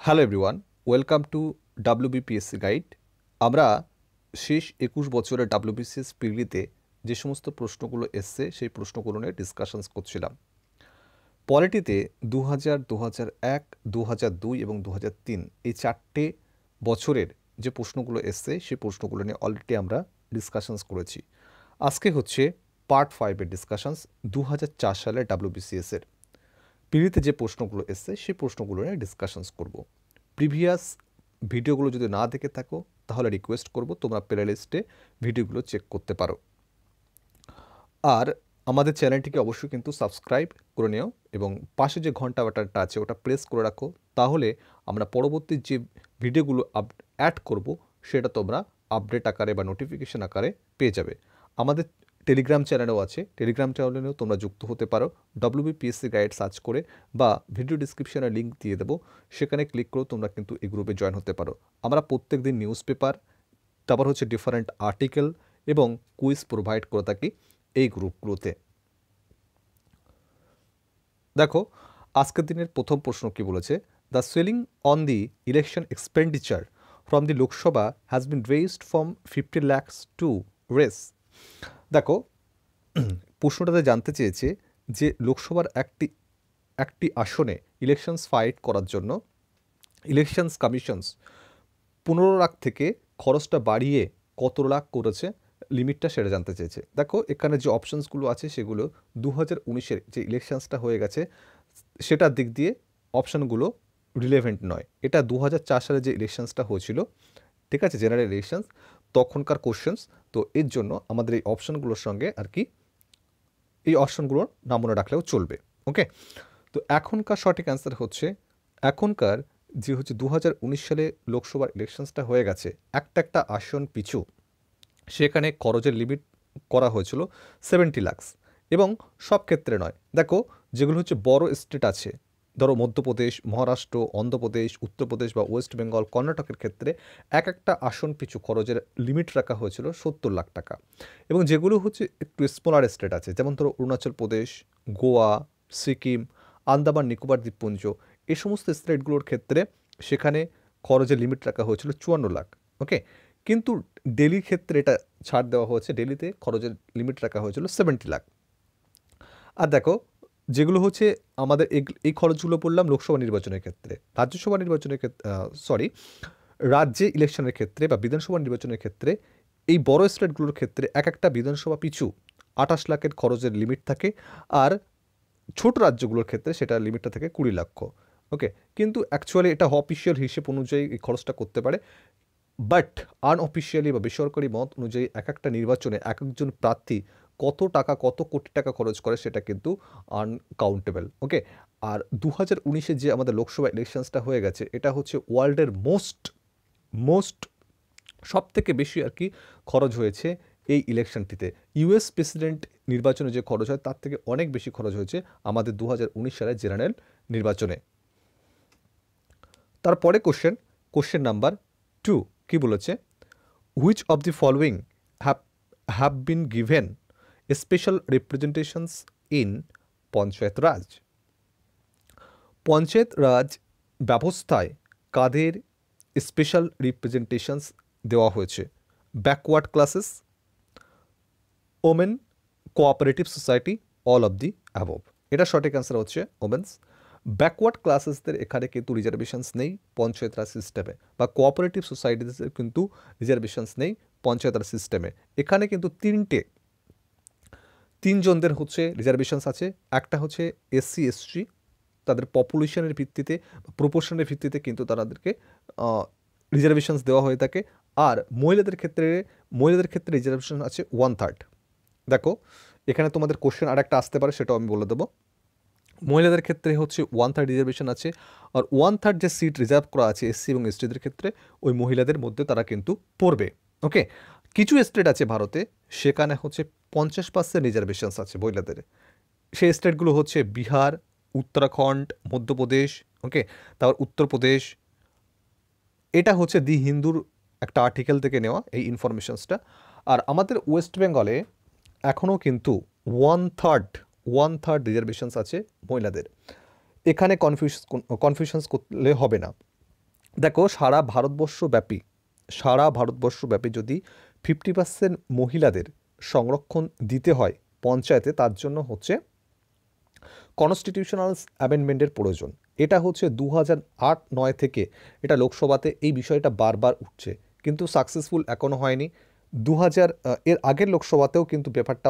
Hello everyone, welcome to WBPSC guide. আমরা শেষ 21 বছরের ডাব্লিউবিসিএস পিরিয়ডে যে সমস্ত প্রশ্নগুলো এসছে সেই প্রশ্নগুলো নিয়ে ডিসকাশনস করছিলাম। পলিটিতে 2000, 2001, 2002 এবং 2003 এই চারটে বছরের যে প্রশ্নগুলো এসছে সেই প্রশ্নগুলো নিয়ে অলরেডি আমরা ডিসকাশনস করেছি। আজকে হচ্ছে পার্ট 5-এর ডিসকাশনস 2004 সালের ডাব্লিউবিসিএসের পিরিয়ডে যে প্রশ্নগুলো এসছে সেই প্রশ্নগুলো নিয়ে ডিসকাশনস করব। প্রিভিয়াস ভিডিওগুলো যদি না দেখে থাকো তাহলে রিকোয়েস্ট করব তোমরা প্লেলিস্টে ভিডিওগুলো চেক করতে পারো। আর আমাদের চ্যানেলটিকে অবশ্যই কিন্তু সাবস্ক্রাইব করে নিও এবং পাশে যে ঘন্টা বাটনটা আছে ওটা প্রেস করে রাখো, তাহলে আমরা পরবর্তী যে ভিডিওগুলো অ্যাড করব সেটা তোমরা আপডেট আকারে বা নোটিফিকেশন আকারে পেয়ে যাবে। আমাদের টেলিগ্রাম চ্যানেলও আছে, টেলিগ্রাম চ্যানেলেও তোমরা যুক্ত হতে পারো। ডব্লিউবিপিএসসি গাইড সার্চ করে বা ভিডিও ডিসক্রিপশনে লিঙ্ক দিয়ে দেবো, সেখানে ক্লিক করেও তোমরা কিন্তু এই গ্রুপে জয়েন হতে পারো। আমরা প্রত্যেক দিন নিউজ পেপার, তারপর হচ্ছে ডিফারেন্ট আর্টিকেল এবং কুইজ প্রোভাইড করে থাকি এই গ্রুপগুলোতে। দেখো আজকের দিনের প্রথম প্রশ্ন কি বলেছে, the ceiling on the election expenditure from the Lok Sabha has been raised from 50 lakhs to race. দেখো প্রশ্নটাতে জানতে চেয়েছে যে লোকসভার একটি আসনে ইলেকশনস ফাইট করার জন্য ইলেকশনস কমিশনস 15 লাখ থেকে খরচটা বাড়িয়ে কত লাখ করেছে, লিমিটটা সেটা জানতে চেয়েছে। দেখো এখানে যে অপশনসগুলো আছে সেগুলো 2019-এর যে ইলেকশনসটা হয়ে গেছে সেটার দিক দিয়ে অপশনগুলো রিলেভেন্ট নয়। এটা 2004 সালে যে ইলেকশনসটা হয়েছিল, ঠিক আছে, জেনারেল ইলেকশনস, তখনকার কোশ্চেন্স। তো এর জন্য আমাদের এই অপশনগুলোর সঙ্গে আর কি এই অপশনগুলোর নাম মনে রাখলেও চলবে। ওকে, তো এখনকার সঠিক অ্যান্সার হচ্ছে এখনকার যে হচ্ছে 2019 সালে লোকসভার ইলেকশনসটা হয়ে গেছে, একটা আসন পিছু সেখানে খরচের লিমিট করা হয়েছিল 70 লাখস, এবং সব ক্ষেত্রে নয়। দেখো যেগুলো হচ্ছে বড় স্টেট আছে, ধরো মধ্যপ্রদেশ, মহারাষ্ট্র, অন্ধ্রপ্রদেশ, উত্তরপ্রদেশ বা ওয়েস্ট বেঙ্গল, কর্ণাটকের ক্ষেত্রে একটা আসন পিছু খরচের লিমিট রাখা হয়েছিল 70 লাখ টাকা। এবং যেগুলো হচ্ছে একটু স্মলার স্টেট আছে, যেমন ধরো অরুণাচল প্রদেশ, গোয়া, সিকিম, আন্দামান নিকোবর দ্বীপপুঞ্জ, এই সমস্ত স্টেটগুলোর ক্ষেত্রে সেখানে খরচের লিমিট রাখা হয়েছিল 54 লাখ। ওকে, কিন্তু দিল্লির ক্ষেত্রে এটা ছাড় দেওয়া হয়েছে, দিল্লিতে খরচের লিমিট রাখা হয়েছিল 70 লাখ। আর দেখো যেগুলো হচ্ছে আমাদের এই খরচগুলো পড়লাম লোকসভা নির্বাচনের ক্ষেত্রে। রাজ্যসভা নির্বাচনের ক্ষেত্রে রাজ্যে ইলেকশনের ক্ষেত্রে বা বিধানসভা নির্বাচনের ক্ষেত্রে এই বড় স্টেটগুলোর ক্ষেত্রে একটা বিধানসভা পিছু 28 লাখের খরচের লিমিট থাকে, আর ছোট রাজ্যগুলোর ক্ষেত্রে সেটা লিমিটটা থাকে 20 লক্ষ। ওকে, কিন্তু অ্যাকচুয়ালি এটা অফিসিয়াল হিসেব অনুযায়ী এই খরচটা করতে পারে, বাট আনঅফিসিয়ালি বা বেসরকারি মত অনুযায়ী একটা নির্বাচনে একজন প্রার্থী কত টাকা, কত কোটি টাকা খরচ করে সেটা কিন্তু আনকাউন্টেবল। ওকে, আর 2019-এ যে আমাদের লোকসভা ইলেকশনসটা হয়ে গেছে এটা হচ্ছে ওয়ার্ল্ডের মোস্ট সব থেকে বেশি আর কি খরচ হয়েছে এই ইলেকশনটিতে। ইউএস প্রেসিডেন্ট নির্বাচনে যে খরচ হয় তার থেকে অনেক বেশি খরচ হয়েছে আমাদের 2019 সালের জেনারেল নির্বাচনে। তারপরে কোশ্চেন নাম্বার 2 কি বলেছে, which of the following have been given special representations in Panchayat Raj. Panchayat Raj ব্যবস্থায় কাদের স্পেশাল রিপ্রেজেন্টেশনস দেওয়া হয়েছে? Backward classes, women, cooperative society, all of the above. এটা সঠিক অ্যান্সার হচ্ছে ওমেন্স। ব্যাকওয়ার্ড ক্লাসেসদের এখানে কিন্তু রিজার্ভেশনস নেই পঞ্চায়েত রাজ সিস্টেমে, বা কোঅপারেটিভ সোসাইটিসের কিন্তু রিজার্ভেশনস নেই পঞ্চায়েত রাজ সিস্টেমে। এখানে কিন্তু তিনজনদের হচ্ছে রিজার্ভেশনস আছে। একটা হচ্ছে এসসি এসটি, তাদের পপুলেশনের ভিত্তিতে, প্রপোর্শনের ভিত্তিতে কিন্তু তাদেরকে রিজার্ভেশনস দেওয়া হয়ে থাকে। আর মহিলাদের ক্ষেত্রে রিজার্ভেশন আছে 1/3। দেখো এখানে তোমাদের কোশ্চেন আর একটা আসতে পারে, সেটাও আমি বলে দেবো। মহিলাদের ক্ষেত্রে হচ্ছে 1/3 রিজার্ভেশন আছে, আর 1/3 যে সিট রিজার্ভ করা আছে এসসি এবং এসটিদের ক্ষেত্রে ওই মহিলাদের মধ্যে তারা কিন্তু পড়বে। ওকে, কিছু স্টেট আছে ভারতে সেখানে হচ্ছে 50% রিজার্ভেশনস আছে মহিলাদের। সেই স্টেটগুলো হচ্ছে বিহার, উত্তরাখণ্ড, মধ্যপ্রদেশ, ওকে, তারপর উত্তরপ্রদেশ। এটা হচ্ছে দি হিন্দুর একটা আর্টিকেল থেকে নেওয়া এই ইনফরমেশনসটা। আর আমাদের ওয়েস্ট বেঙ্গলে এখনও কিন্তু 1/3 রিজার্ভেশনস আছে মহিলাদের। এখানে কনফিউশনস করলে হবে না। দেখো সারা ভারতবর্ষব্যাপী যদি 50% মহিলাদের সংরক্ষণ দিতে হয় পঞ্চায়েতে, তার জন্য হচ্ছে কনস্টিটিউশনাল অ্যামেন্ডমেন্টের প্রয়োজন। এটা হচ্ছে 2008-9 থেকে এটা লোকসভাতে এই বিষয়টা বারবার উঠছে, কিন্তু সাকসেসফুল এখনও হয়নি। 2000 এর আগের লোকসভাতেও কিন্তু ব্যাপারটা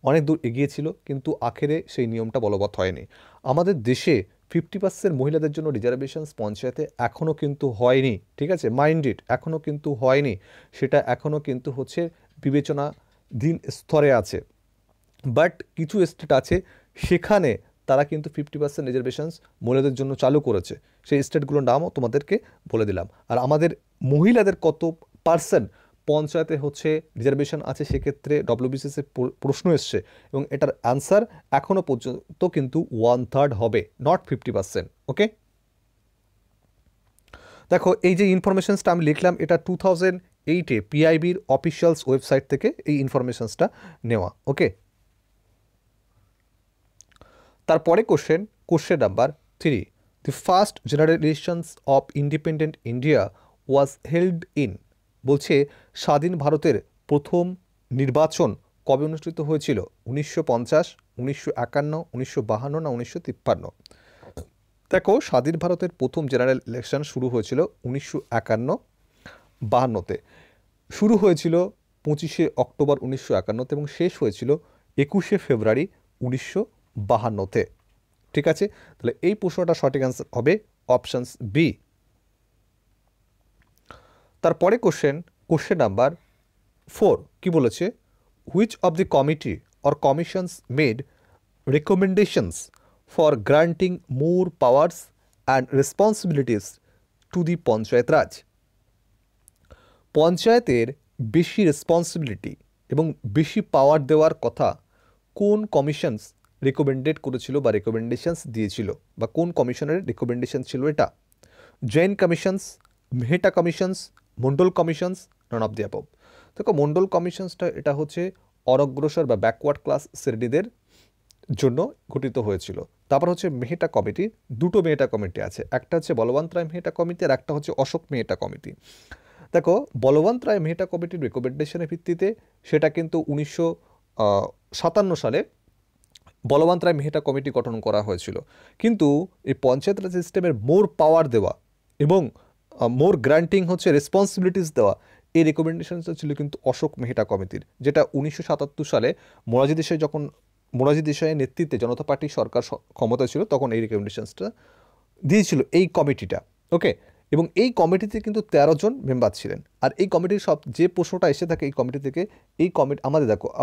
অনেক দূর এগিয়েছিল, কিন্তু আখেরে সেই নিয়মটা বলবৎ হয়নি। আমাদের দেশে 50% মহিলাদের জন্য রিজার্ভেশনস পঞ্চায়েতে এখনও কিন্তু হয়নি, ঠিক আছে, মাইন্ডেড এখনও কিন্তু হয়নি, সেটা এখনও কিন্তু হচ্ছে বিবেচনাধীন স্তরে আছে। বাট কিছু স্টেট আছে সেখানে তারা কিন্তু 50% রিজার্ভেশনস মহিলাদের জন্য চালু করেছে, সেই স্টেটগুলোর নামও তোমাদেরকে বলে দিলাম। আর আমাদের মহিলাদের কত পার্সেন্ট পঞ্চায়েতে হচ্ছে রিজার্ভেশন আছে, সেক্ষেত্রে ডব্লিউবিসিএসের প্রশ্ন এসছে এবং এটার অ্যান্সার এখনও পর্যন্ত কিন্তু 1/3 হবে, নট 50%। ওকে, দেখো এই যে ইনফরমেশনসটা আমি লিখলাম এটা 2008-এ পিআইবির অফিসিয়ালস ওয়েবসাইট থেকে এই ইনফরমেশনসটা নেওয়া। ওকে, তারপরে question number 3, the first general elections of independent India was held in, বলছে স্বাধীন ভারতের প্রথম নির্বাচন কবে অনুষ্ঠিত হয়েছিল? 1950, 1951, 1952 না 1953? দেখো স্বাধীন ভারতের প্রথম জেনারেল ইলেকশন শুরু হয়েছিল 1951-52-তে, শুরু হয়েছিল 25শে অক্টোবর 1951-তে এবং শেষ হয়েছিল 21শে ফেব্রুয়ারি 1952-তে। ঠিক আছে, তাহলে এই প্রশ্নটা সঠিক অ্যান্সার হবে অপশানস বি। তারপরে কোশ্চেন নাম্বার 4 কি বলেছে? Which of the committee or commissions made recommendations for granting more powers and responsibilities to the Panchayat Raj? পঞ্চায়েতের বেশি রেসপন্সিবিলিটি এবং বেশি পাওয়ার দেওয়ার কথা কোন কমিশনস রেকমেন্ডেড করেছিল বা রেকমেন্ডেশনস দিয়েছিল, বা কোন কমিশনের রেকমেন্ডেশন ছিল এটা? Jain commissions, Mehta commissions, Mandal commissions, none of the above? দেখো মন্ডল কমিশনসটা এটা হচ্ছে অনগ্রসর বা ব্যাকওয়ার্ড ক্লাস শ্রেণীদের জন্য গঠিত হয়েছিল। তারপর হচ্ছে মেহতা কমিটি, দুটো মেহতা কমিটি আছে, একটা হচ্ছে বলবন্ত রায় মেহতা কমিটি আর একটা হচ্ছে অশোক মেহতা কমিটি। দেখো বলবন্ত রায় মেহতা কমিটির রেকমেন্ডেশনের ভিত্তিতে সেটা কিন্তু 1957 সালে বলবন্ত রায় মেহতা কমিটি গঠন করা হয়েছিল, কিন্তু এই পঞ্চায়েত রাজ সিস্টেমের মোর পাওয়ার দেওয়া এবং মোর গ্রান্টিং হচ্ছে রেসপন্সিবিলিটিস দেওয়া, এই রেকমেন্ডেশনটা ছিল কিন্তু অশোক মেহতা কমিটির, যেটা 1977 সালে মোরারজি দেশাইয়ের নেতৃত্বে জনতা পার্টি সরকার ক্ষমতা ছিল, তখন এই রেকমেন্ডেশনসটা দিয়েছিল এই কমিটিটা। ওকে, এবং এই কমিটিতে কিন্তু 13 জন মেম্বার ছিলেন। আর এই কমিটির যে প্রশ্নটা এসে থাকে এই কমিটি থেকে, এই কমিটি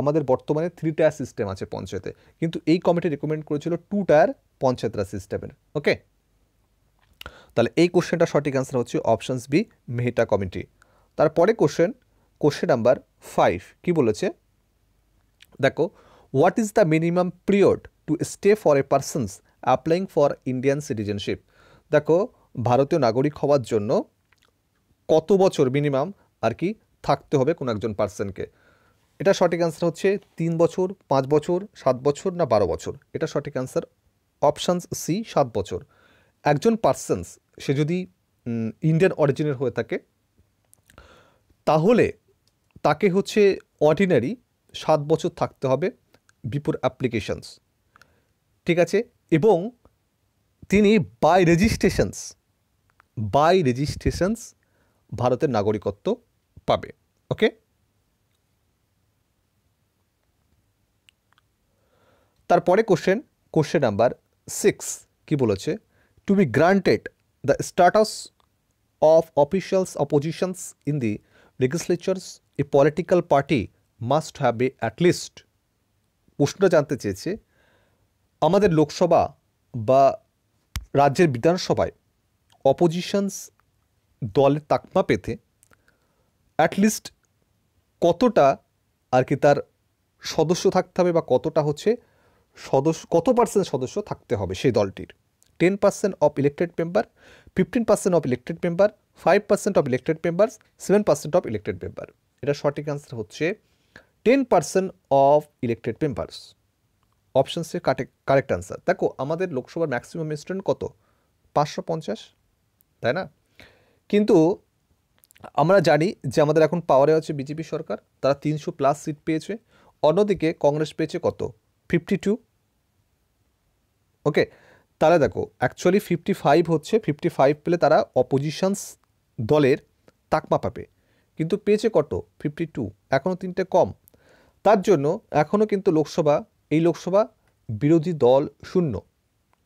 আমাদের বর্তমানে 3 টায়ার সিস্টেম আছে পঞ্চায়েতে, কিন্তু এই কমিটি রেকমেন্ড করেছিল 2 টায়ার পঞ্চায়েত রাজ সিস্টেমের। ওকে, তাহলে এই কোশ্চেনটা সঠিক অ্যান্সার হচ্ছে অপশানস বি, মেহতা কমিটি। তারপরে কোশ্চেন নাম্বার 5 কি বলেছে? দেখো what is the minimum period to stay for a persons applying for Indian citizenship? দেখো ভারতীয় নাগরিক হওয়ার জন্য কত বছর মিনিমাম আর কি থাকতে হবে কোনো একজন পার্সনকে? এটা সঠিক অ্যান্সার হচ্ছে 3 বছর, 5 বছর, 7 বছর না 12 বছর? এটা সঠিক অ্যান্সার অপশানস সি, 7 বছর। একজন পার্সনস সে যদি ইন্ডিয়ান অরিজিনের হয়ে থাকে তাহলে তাকে হচ্ছে অর্ডিনারি 7 বছর থাকতে হবে বিফোর অ্যাপ্লিকেশনস, ঠিক আছে, এবং তিনি বাই রেজিস্ট্রেশনস ভারতের নাগরিকত্ব পাবে। ওকে, তারপরে কোশ্চেন নাম্বার 6 কি বলেছে? To be granted the status of officials oppositions in the legislatures a political party must have a at least. প্রশ্নটা জানতে চেয়েছে আমাদের লোকসভা বা রাজ্যের বিধানসভায় অপোজিশনস দলের তাকমা পেতে অ্যাটলিস্ট কতটা আর কি তার সদস্য থাকতে হবে, বা কতটা হচ্ছে কত পার্সেন্ট সদস্য থাকতে হবে সেই দলটির? 10% of elected member, 15% of elected member, 5% of elected member, 7% of elected member? এটা সঠিক অ্যান্সার হচ্ছে 10% অফ ইলেক্টেড মেম্বার্স। অপশানসের কারেক্ট অ্যান্সার। দেখো আমাদের লোকসভার ম্যাক্সিমাম স্টুডেন্ট কত? 550, তাই না? কিন্তু আমরা জানি যে আমাদের এখন পাওয়ারে আছে বিজেপি সরকার, তারা 300+ সিট পেয়েছে। অন্যদিকে কংগ্রেস পেয়েছে কত? 52। ওকে, তাহলে দেখো অ্যাকচুয়ালি 55 হচ্ছে, 55 পেলে তারা অপোজিশনস দলের তাকমা পাবে, কিন্তু পেয়েছে কত? 52, এখনও 3টে কম। তার জন্য এখনও কিন্তু এই লোকসভা বিরোধী দল শূন্য।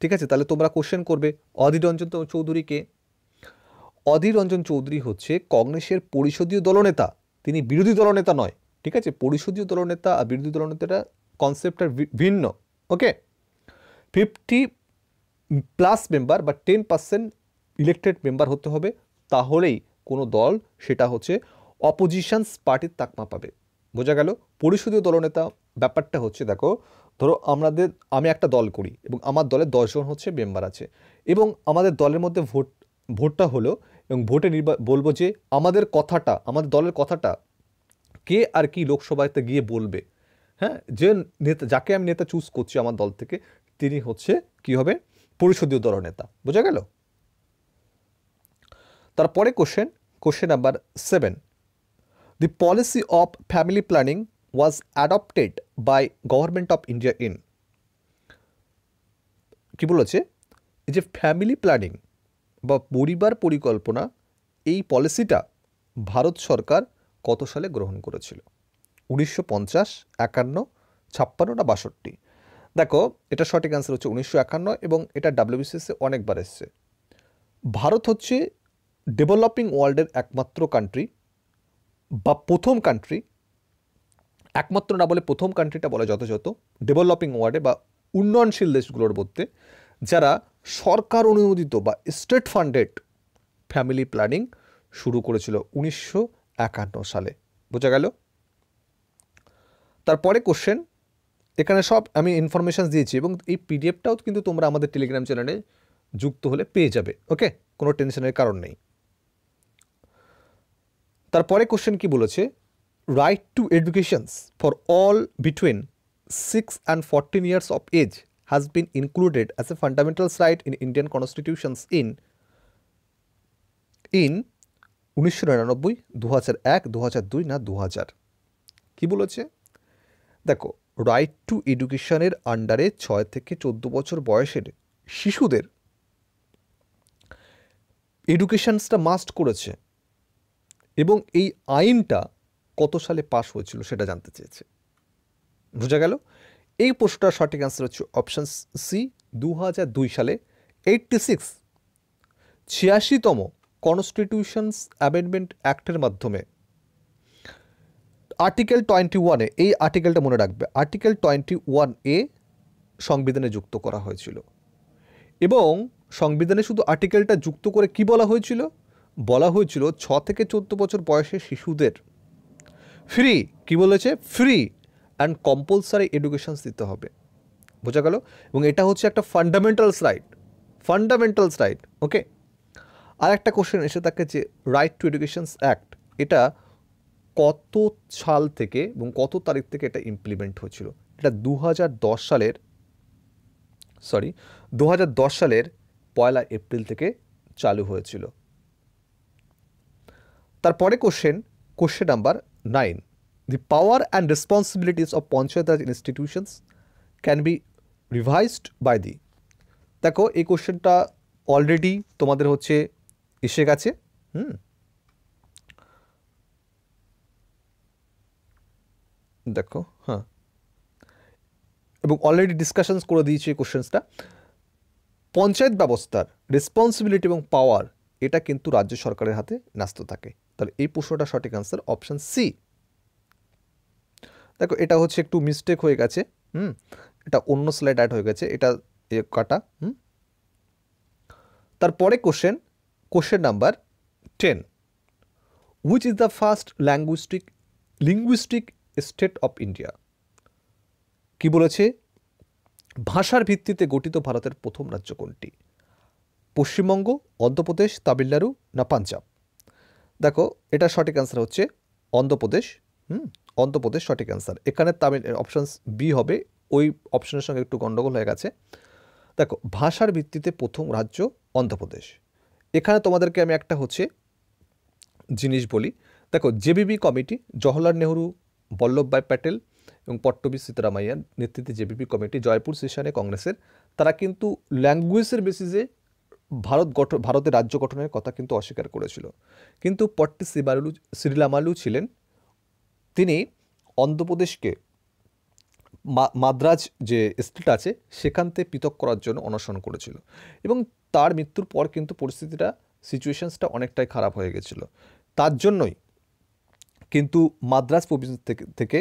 ঠিক আছে, তাহলে তোমরা কোশ্চেন করবে অধীর রঞ্জন চৌধুরীকে। অধীর রঞ্জন চৌধুরী হচ্ছে কংগ্রেসের পরিষদীয় দলনেতা, তিনি বিরোধী দলনেতা নয়। ঠিক আছে, পরিষদীয় দলনেতা আর বিরোধী দলনেতাটা কনসেপ্টটা ভিন্ন। ওকে, 50+ মেম্বার বা 10% ইলেক্টেড মেম্বার হতে হবে, তাহলেই কোনো দল সেটা হচ্ছে অপোজিশনস পার্টির তাকমা পাবে। বোঝা গেল? পরিষদীয় দলনেতা ব্যাপারটা হচ্ছে, দেখো ধরো আমি একটা দল করি এবং আমার দলে 10 জন হচ্ছে মেম্বার আছে, এবং আমাদের দলের মধ্যে ভোটটা হলো, এবং ভোটে বলবো যে আমাদের দলের কথাটা কে আর কি লোকসভাতে গিয়ে বলবে। হ্যাঁ, যে নেতা, যাকে আমি নেতা চুজ করছি আমার দল থেকে, তিনি হচ্ছে কি হবে? পরিষদীয় দলনেতা। বোঝা গেল? তারপরে question number 7, the policy of family planning was adopted by government of India in. কি বলেছে? এই যে ফ্যামিলি প্ল্যানিং বা পরিবার পরিকল্পনা, এই পলিসিটা ভারত সরকার কত সালে গ্রহণ করেছিল? 1950, 51, 56 না 62? দেখো, এটা সঠিক অ্যান্সার হচ্ছে 1951, এবং এটা ডাব্লিউবিসিএসে অনেকবার এসছে। ভারত হচ্ছে ডেভেলপিং ওয়ার্ল্ডের একমাত্র কান্ট্রি বা প্রথম কান্ট্রি, একমাত্র না বলে প্রথম কান্ট্রিটা বলা যথাযথ, ডেভেলপিং ওয়ার্ল্ডে বা উন্নয়নশীল দেশগুলোর মধ্যে যারা সরকার অনুমোদিত বা স্টেট ফান্ডেড ফ্যামিলি প্ল্যানিং শুরু করেছিল 1951 সালে। বোঝা গেল? তারপরে কোশ্চেন, এখানে সব আমি ইনফরমেশান দিয়েছি, এবং এই পিডিএফটাও কিন্তু তোমরা আমাদের টেলিগ্রাম চ্যানেলে যুক্ত হলে পেয়ে যাবে। ওকে, কোনো টেনশনের কারণ নেই। তারপরে কোশ্চেন কি বলেছে? Right two educations for all between 6 and 14 years of age has been included as a fundamental right in Indian constitutions in 1999, 2001, 2002 না 2000? কি বলেছে? দেখো, রাইট টু এডুকেশনের আন্ডারে 6 থেকে 14 বছর বয়সের শিশুদের এডুকেশনসটা মাস্ট করেছে, এবং এই আইনটা কত সালে পাস হয়েছিল সেটা জানতে চেয়েছে। বোঝা গেল? এই প্রশ্নটার সঠিক অ্যান্সার হচ্ছে অপশান সি, 2002 সালে 86তম কনস্টিটিউশনস অ্যামেন্ডমেন্ট অ্যাক্টের মাধ্যমে আর্টিকেল 21-এ, এই আর্টিকেলটা মনে রাখবে, আর্টিকেল 21A সংবিধানে যুক্ত করা হয়েছিল। এবং সংবিধানে শুধু আর্টিকেলটা যুক্ত করে কি বলা হয়েছিল? বলা হয়েছিল 6 থেকে 14 বছর বয়সের শিশুদের ফ্রি, কি বলেছে? ফ্রি অ্যান্ড কম্পালসারি এডুকেশনস দিতে হবে। বোঝা গেল? এবং এটা হচ্ছে একটা ফান্ডামেন্টালস রাইট। ওকে, আর একটা কোশ্চেন এসে থাকে যে রাইট টু এডুকেশনস অ্যাক্ট, এটা কত সাল থেকে এবং কত তারিখ থেকে এটা ইমপ্লিমেন্ট হয়েছিল? এটা 2010 সালের 1 এপ্রিল থেকে চালু হয়েছিল। তারপরে question number 9, the power and responsibilities of Panchayat Raj institutions can be revised by the. দেখো, এই কোশ্চেনটা অলরেডি তোমাদের হচ্ছে এসে গেছে। দেখো, হ্যাঁ, এবং অলরেডি ডিসকাশনস করে দিয়েছি এই কোশ্চেন্সটা। পঞ্চায়েত ব্যবস্থার রেসপন্সিবিলিটি এবং পাওয়ার, এটা কিন্তু রাজ্য সরকারের হাতে ন্যস্ত থাকে। তাহলে এই প্রশ্নটা সঠিক আনসার অপশান সি। দেখো, এটা হচ্ছে একটু মিস্টেক হয়ে গেছে, এটা অন্য স্লাইড অ্যাড হয়ে গেছে, এটা কাটা। তারপরে question number 10, which is the first linguistic state of India? কি বলেছে? ভাষার ভিত্তিতে গঠিত ভারতের প্রথম রাজ্য কোনটি? পশ্চিমবঙ্গ, অন্ধ্রপ্রদেশ, তামিলনাড়ু না পাঞ্জাব? দেখো, এটা সঠিক অ্যান্সার হচ্ছে অন্ধ্রপ্রদেশ। অন্ধ্রপ্রদেশ সঠিক অ্যান্সার। এখানে অপশান বি হবে, ওই অপশনের সঙ্গে একটু গণ্ডগোল হয়ে গেছে। দেখো, ভাষার ভিত্তিতে প্রথম রাজ্য অন্ধ্রপ্রদেশ। এখানে তোমাদেরকে আমি একটা হচ্ছে জিনিস বলি। দেখো, জেবিবি কমিটি, জওহরলাল নেহরু, বল্লভভাই প্যাটেল এবং পট্টবী সিদ্দারামাইয়ার নেতৃত্বে জেবিবি কমিটি জয়পুর সেশনে কংগ্রেসের, তারা কিন্তু ল্যাঙ্গুয়েজের বেসিসে ভারতের রাজ্য গঠনের কথা কিন্তু অস্বীকার করেছিল। কিন্তু পট্টি শ্রীরামালু ছিলেন, তিনি অন্ধ্রপ্রদেশকে মাদ্রাজ যে স্টেট আছে সেখান থেকে পৃথক করার জন্য অনশন করেছিল, এবং তার মৃত্যুর পর কিন্তু সিচুয়েশনসটা অনেকটাই খারাপ হয়ে গেছিলো। তার জন্যই কিন্তু মাদ্রাজ প্রভিন্স থেকে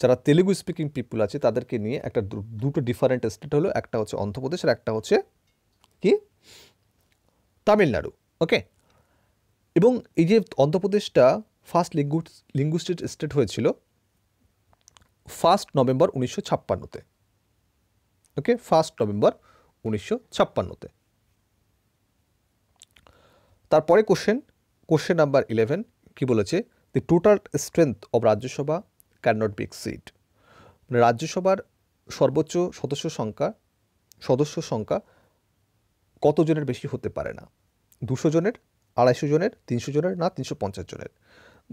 যারা তেলুগু স্পিকিং পিপুল আছে তাদেরকে নিয়ে একটা দুটো ডিফারেন্ট স্টেট হলো, একটা হচ্ছে অন্ধ্রপ্রদেশ আর একটা হচ্ছে কি তামিলনাড়ু। ওকে, এবং এই যে অন্ধ্রপ্রদেশটা ফার্স্ট লিঙ্গুইস্টিক স্টেট হয়েছিল 1 নভেম্বর 1956-তে। ওকে, 1 নভেম্বর 1956-তে। তারপরে কোশ্চেন নাম্বার 11 কি বলেছে, the total strength of Rajya Sabha can not be exceed. মানে রাজ্যসভার সর্বোচ্চ সদস্য সংখ্যা কতজনের বেশি হতে পারে না? 200 জনের, 250 জনের, 300 জনের, না 350 জনের?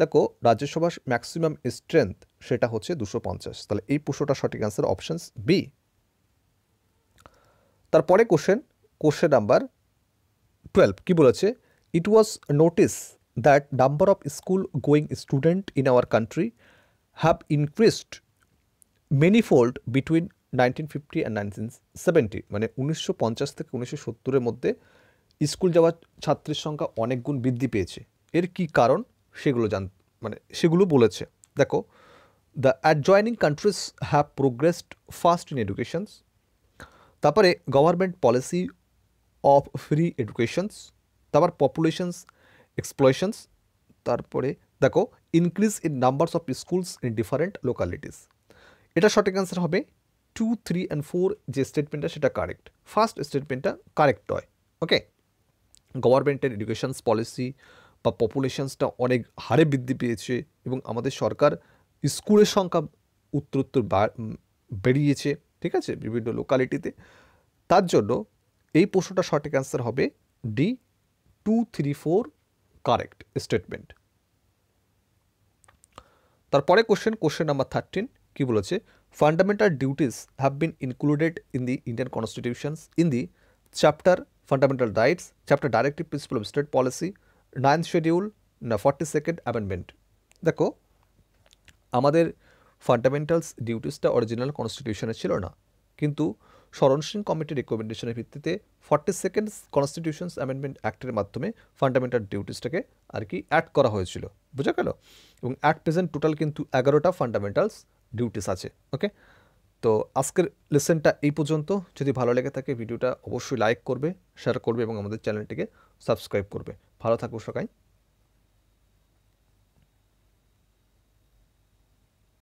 দেখো, রাজ্যসভার ম্যাক্সিমাম স্ট্রেংথ সেটা হচ্ছে 250। তাহলে এই প্রশ্নটা সঠিক অ্যান্সার অপশনস বি। তারপরে কোশ্চেন নাম্বার 12 কি বলেছে, it was notice that number of school going student in our country have increased manifold between 1950 and 1970। মানে 1950 থেকে 1970-এর মধ্যে স্কুল যাওয়ার ছাত্রের সংখ্যা অনেক গুণ বৃদ্ধি পেয়েছে। এর কি কারণ সেগুলো বলেছে। দেখো, the adjoining countries have progressed fast in educations, তারপরে government policy of free educations, তারপর পপুলেশনস এক্সপ্লয়েশনস, তারপরে দেখো increase in numbers of schools in different localities. এটা সঠিক অ্যান্সার হবে 2, 3 and 4 যে স্টেটমেন্টটা সেটা কারেক্ট। ফার্স্ট স্টেটমেন্টটা কারেক্ট হয়। ওকে, গভর্নমেন্টের এডুকেশনস পলিসি বা পপুলেশনসটা অনেক হারে বৃদ্ধি পেয়েছে এবং আমাদের সরকার স্কুলের সংখ্যা উত্তরোত্তর বেরিয়েছে, ঠিক আছে, বিভিন্ন লোকালিটিতে। তার জন্য এই প্রশ্নটা সঠিক অ্যান্সার হবে ডি, 2, 3, 4 কারেক্ট স্টেটমেন্ট। তারপরে কোশ্চেন নাম্বার 13 কি বলেছে, fundamental duties have been included in the Indian constitutions in the chapter fundamental rights, chapter directive principle of state policy, 9th schedule, না 42nd অ্যামেন্ডমেন্ট। দেখো, আমাদের ফান্ডামেন্টালস ডিউটিসটা অরিজিনাল কনস্টিটিউশনে ছিল না, কিন্তু শরণ সিং কমিটির রেকমেন্ডেশনের ভিত্তিতে 42nd কনস্টিটিউশনস অ্যামেন্ডমেন্ট অ্যাক্টের মাধ্যমে ফান্ডামেন্টাল ডিউটিসটাকে আর কি অ্যাড করা হয়েছিল, বোঝা গেল। এবং অ্যাট প্রেজেন্ট টোটাল কিন্তু 11টা ফান্ডামেন্টালস ডিউটিস আছে। ওকে, তো আজকের লেসনটা এই পর্যন্ত। যদি ভালো লেগে থাকে ভিডিওটা অবশ্যই লাইক করবে, শেয়ার করবে এবং আমাদের চ্যানেলটিকে সাবস্ক্রাইব করবে। ভালো থাকবো সবাই।